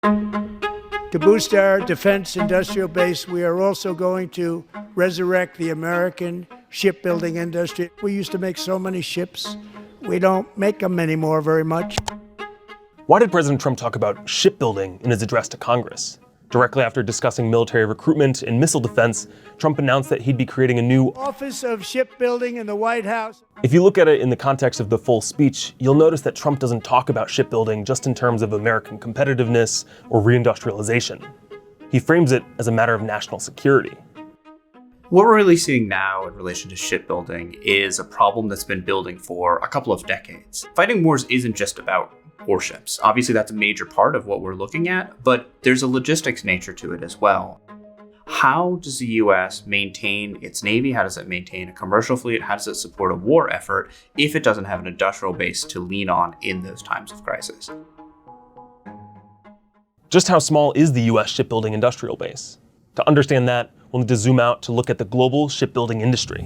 To boost our defense industrial base, we are also going to resurrect the American shipbuilding industry. We used to make so many ships. We don't make them anymore very much. Why did President Trump talk about shipbuilding in his address to Congress? Directly after discussing military recruitment and missile defense, Trump announced that he'd be creating a new Office of Shipbuilding in the White House. If you look at it in the context of the full speech, you'll notice that Trump doesn't talk about shipbuilding just in terms of American competitiveness or reindustrialization. He frames it as a matter of national security. What we're really seeing now in relation to shipbuilding is a problem that's been building for a couple of decades. Fighting wars isn't just about warships. Obviously, that's a major part of what we're looking at, but there's a logistics nature to it as well. How does the US maintain its Navy? How does it maintain a commercial fleet? How does it support a war effort if it doesn't have an industrial base to lean on in those times of crisis? Just how small is the US shipbuilding industrial base? To understand that, we'll need to zoom out to look at the global shipbuilding industry.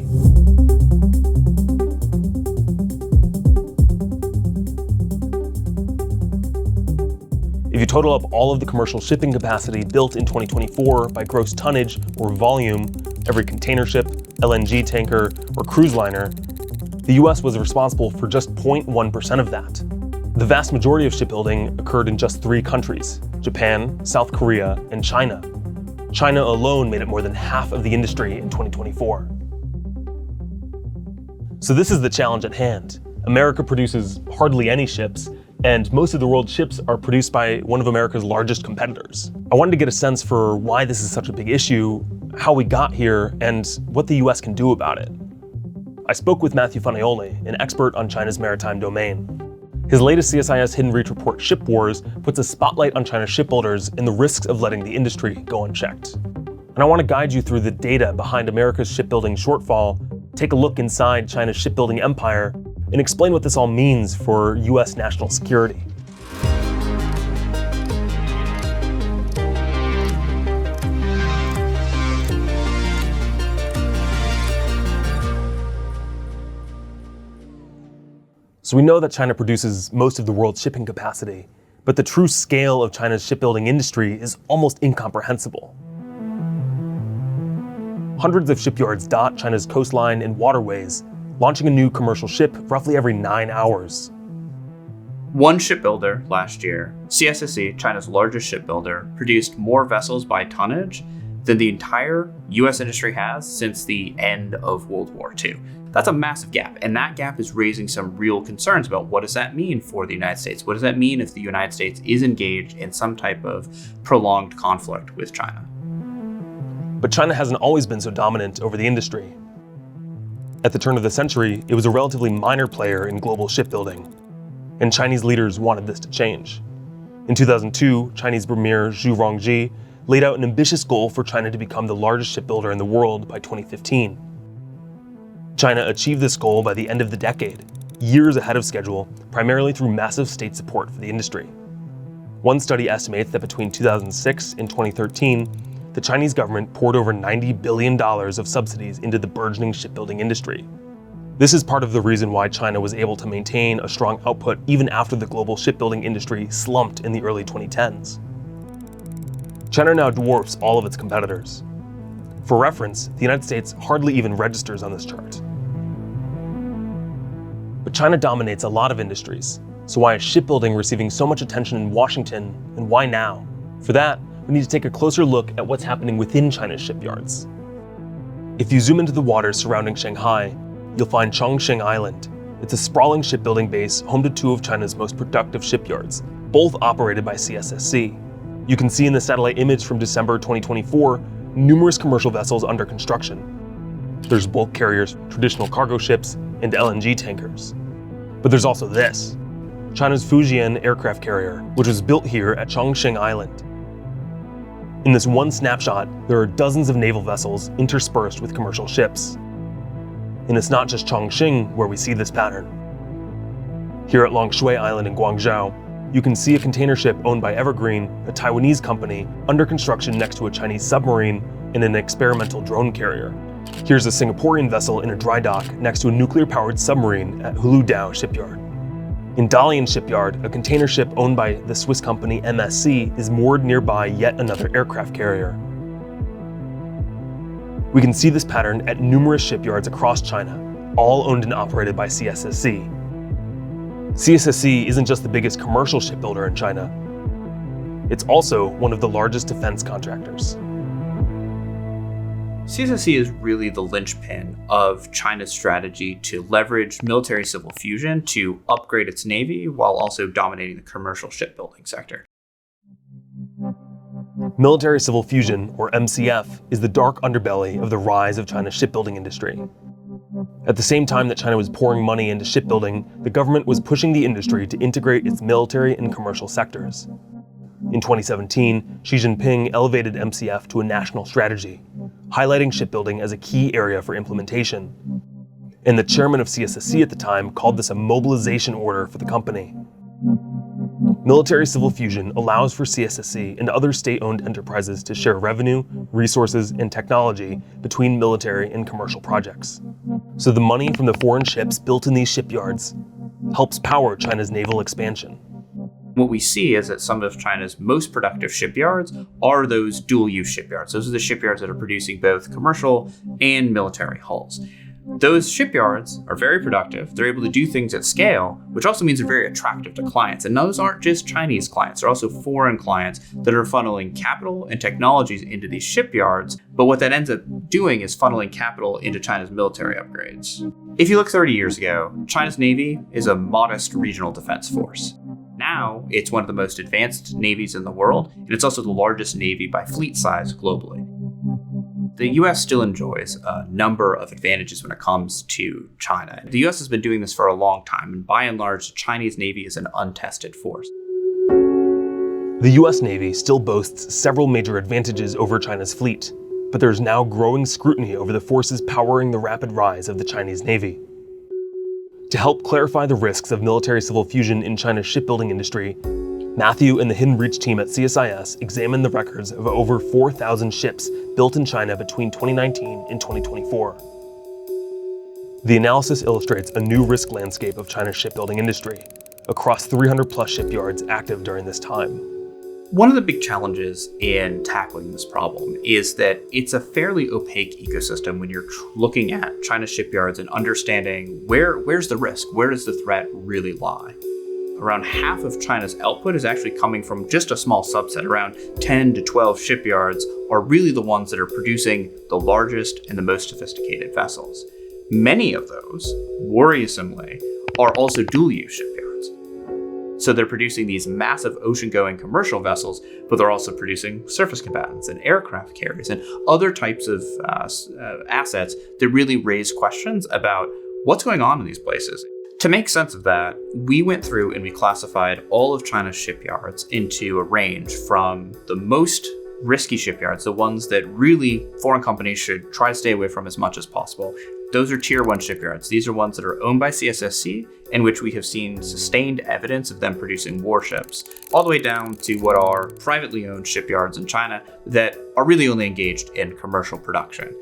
If you total up all of the commercial shipping capacity built in 2024 by gross tonnage or volume, every container ship, LNG tanker, or cruise liner, the US was responsible for just 0.1% of that. The vast majority of shipbuilding occurred in just 3 countries: Japan, South Korea, and China. China alone made up more than half of the industry in 2024. So this is the challenge at hand. America produces hardly any ships, and most of the world's ships are produced by one of America's largest competitors. I wanted to get a sense for why this is such a big issue, how we got here, and what the US can do about it. I spoke with Matthew Funaiole, an expert on China's maritime domain. His latest CSIS Hidden Reach report, Ship Wars, puts a spotlight on China's shipbuilders and the risks of letting the industry go unchecked. And I want to guide you through the data behind America's shipbuilding shortfall, take a look inside China's shipbuilding empire, and explain what this all means for US national security. So we know that China produces most of the world's shipping capacity, but the true scale of China's shipbuilding industry is almost incomprehensible. Hundreds of shipyards dot China's coastline and waterways, launching a new commercial ship roughly every 9 hours. One shipbuilder last year, CSIS, China's largest shipbuilder, produced more vessels by tonnage than the entire US industry has since the end of World War II. That's a massive gap, and that gap is raising some real concerns about what does that mean for the United States? What does that mean if the United States is engaged in some type of prolonged conflict with China? But China hasn't always been so dominant over the industry. At the turn of the century, it was a relatively minor player in global shipbuilding, and Chinese leaders wanted this to change. In 2002, Chinese Premier Zhu Rongji laid out an ambitious goal for China to become the largest shipbuilder in the world by 2015. China achieved this goal by the end of the decade, years ahead of schedule, primarily through massive state support for the industry. One study estimates that between 2006 and 2013, the Chinese government poured over $90 billion of subsidies into the burgeoning shipbuilding industry. This is part of the reason why China was able to maintain a strong output even after the global shipbuilding industry slumped in the early 2010s. China now dwarfs all of its competitors. For reference, the United States hardly even registers on this chart. But China dominates a lot of industries, so why is shipbuilding receiving so much attention in Washington, and why now? For that, we need to take a closer look at what's happening within China's shipyards. If you zoom into the waters surrounding Shanghai, you'll find Chongqing Island. It's a sprawling shipbuilding base home to 2 of China's most productive shipyards, both operated by CSIS. You can see in the satellite image from December 2024, numerous commercial vessels under construction. There's bulk carriers, traditional cargo ships, and LNG tankers. But there's also this, China's Fujian aircraft carrier, which was built here at Chongqing Island. In this one snapshot, there are dozens of naval vessels interspersed with commercial ships. And it's not just Chongqing where we see this pattern. Here at Longshui Island in Guangzhou, you can see a container ship owned by Evergreen, a Taiwanese company, under construction next to a Chinese submarine and an experimental drone carrier. Here's a Singaporean vessel in a dry dock next to a nuclear-powered submarine at Huludao Shipyard. In Dalian Shipyard, a container ship owned by the Swiss company MSC is moored nearby yet another aircraft carrier. We can see this pattern at numerous shipyards across China, all owned and operated by CSIS. CSIS isn't just the biggest commercial shipbuilder in China, it's also one of the largest defense contractors. CSIS is really the linchpin of China's strategy to leverage military-civil fusion to upgrade its navy while also dominating the commercial shipbuilding sector. Military-civil fusion, or MCF, is the dark underbelly of the rise of China's shipbuilding industry. At the same time that China was pouring money into shipbuilding, the government was pushing the industry to integrate its military and commercial sectors. In 2017, Xi Jinping elevated MCF to a national strategy, highlighting shipbuilding as a key area for implementation. And the chairman of CSIS at the time called this a mobilization order for the company. Military-civil fusion allows for CSIS and other state-owned enterprises to share revenue, resources, and technology between military and commercial projects. So the money from the foreign ships built in these shipyards helps power China's naval expansion. What we see is that some of China's most productive shipyards are those dual-use shipyards. Those are the shipyards that are producing both commercial and military hulls. Those shipyards are very productive. They're able to do things at scale, which also means they're very attractive to clients. And those aren't just Chinese clients. They're also foreign clients that are funneling capital and technologies into these shipyards. But what that ends up doing is funneling capital into China's military upgrades. If you look 30 years ago, China's Navy is a modest regional defense force. Now, it's one of the most advanced navies in the world, and it's also the largest navy by fleet size globally. The US still enjoys a number of advantages when it comes to China. The US has been doing this for a long time, and by and large, the Chinese Navy is an untested force. The US Navy still boasts several major advantages over China's fleet, but there's now growing scrutiny over the forces powering the rapid rise of the Chinese Navy. To help clarify the risks of military-civil fusion in China's shipbuilding industry, Matthew and the Hidden Reach team at CSIS examined the records of over 4,000 ships built in China between 2019 and 2024. The analysis illustrates a new risk landscape of China's shipbuilding industry, across 300+ shipyards active during this time. One of the big challenges in tackling this problem is that it's a fairly opaque ecosystem when you're looking at China's shipyards and understanding where's the risk, where does the threat really lie. Around half of China's output is actually coming from just a small subset. Around 10 to 12 shipyards are really the ones that are producing the largest and the most sophisticated vessels. Many of those, worrisomely, are also dual-use shipyards. So they're producing these massive ocean-going commercial vessels, but they're also producing surface combatants and aircraft carriers and other types of assets that really raise questions about what's going on in these places. To make sense of that, we went through and we classified all of China's shipyards into a range from the most risky shipyards, the ones that really foreign companies should try to stay away from as much as possible. Those are tier 1 shipyards. These are ones that are owned by CSIS, in which we have seen sustained evidence of them producing warships, all the way down to what are privately owned shipyards in China that are really only engaged in commercial production.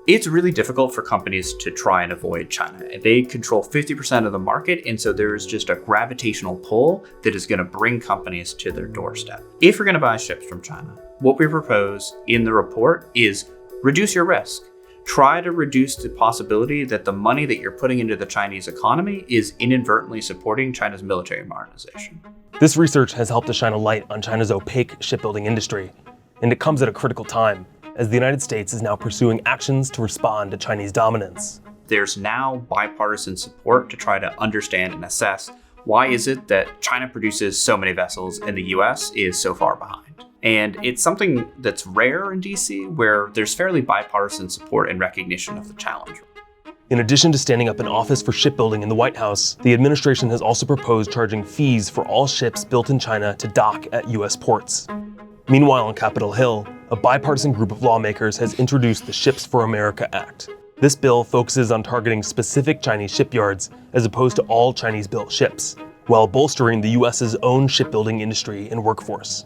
It's really difficult for companies to try and avoid China. They control 50% of the market, and so there's just a gravitational pull that is going to bring companies to their doorstep. If you're going to buy ships from China, what we propose in the report is reduce your risk. Try to reduce the possibility that the money that you're putting into the Chinese economy is inadvertently supporting China's military modernization. This research has helped to shine a light on China's opaque shipbuilding industry, and it comes at a critical time, as the United States is now pursuing actions to respond to Chinese dominance. There's now bipartisan support to try to understand and assess why is it that China produces so many vessels and the US is so far behind. And it's something that's rare in DC, where there's fairly bipartisan support and recognition of the challenge. In addition to standing up an office for shipbuilding in the White House, the administration has also proposed charging fees for all ships built in China to dock at US ports. Meanwhile, on Capitol Hill, a bipartisan group of lawmakers has introduced the Ships for America Act. This bill focuses on targeting specific Chinese shipyards as opposed to all Chinese-built ships, while bolstering the US's own shipbuilding industry and workforce.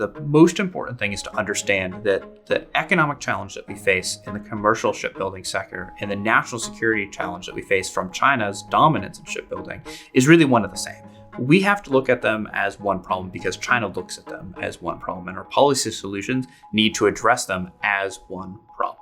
The most important thing is to understand that the economic challenge that we face in the commercial shipbuilding sector and the national security challenge that we face from China's dominance in shipbuilding is really one of the same. We have to look at them as one problem because China looks at them as one problem, and our policy solutions need to address them as one problem.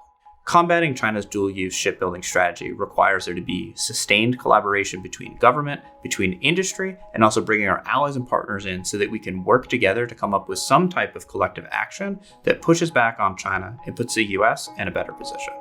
Combating China's dual-use shipbuilding strategy requires there to be sustained collaboration between government, between industry, and also bringing our allies and partners in so that we can work together to come up with some type of collective action that pushes back on China and puts the US in a better position.